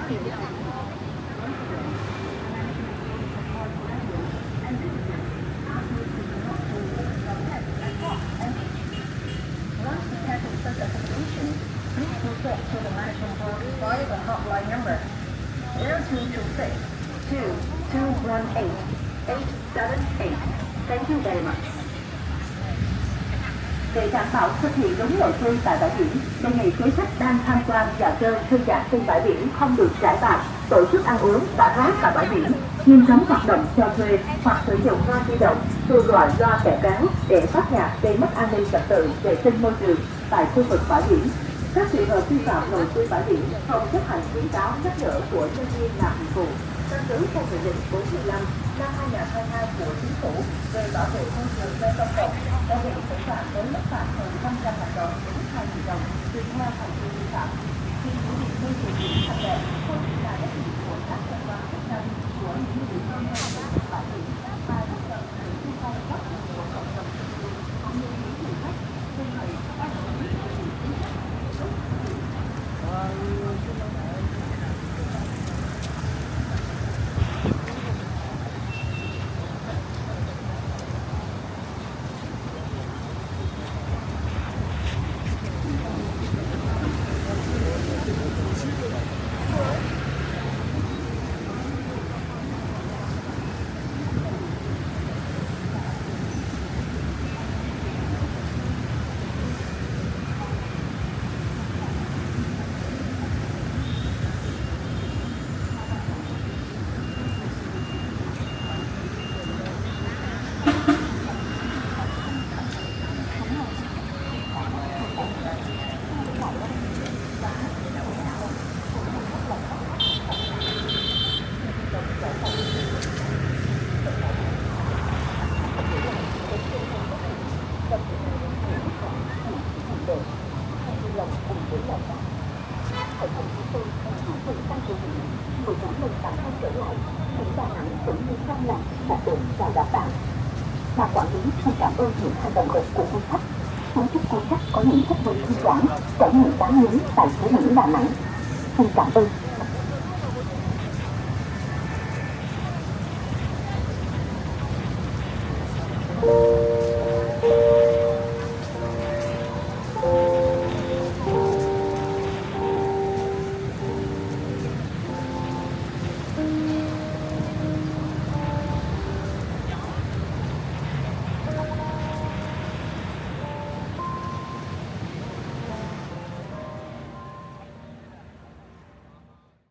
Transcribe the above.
Please to the management board via the hotline number 0226 2218 878. Thank you very much. Để đảm bảo thực hiện đúng nội quy tại bãi biển, đề nghị quý khách đang tham quan chợ chơi thư giãn trên bãi biển không được trải bạt, tổ chức ăn uống, xả rác tại bãi biển, nghiêm cấm hoạt động cho thuê hoặc sử dụng loa di động, tour loại loa kẹo kéo để phát nhạc gây mất an ninh trật tự, vệ sinh môi trường tại khu vực bãi biển. Các trường hợp vi phạm nội quy bãi biển không chấp hành khuyến cáo nhắc nhở của nhân viên làm dịch vụ căn cứ theo Nghị định 45 năm 2022 của Chính phủ về bảo vệ môi trường nơi công cộng đã bị xử phạt với mức phạt từ 500.000 đồng đến 2 triệu đồng tùy theo hành vi vi phạm. Khi chủ định môi trường biển sạch đẹp không chỉ là trách nhiệm của các cơ quan chức năng của những địa phương trong bãi biển mà rất cần sự chung tay góp sức của cộng đồng cũng như những người khách trên thầy các đồng chí chính sách. Ban quản lý xin cảm ơn những hành động đẹp của du khách. Xin chúc du khách có những thích vui thư giãn, trải nghiệm đáng nhớ tại phố biển Đà Nẵng. Xin cảm ơn.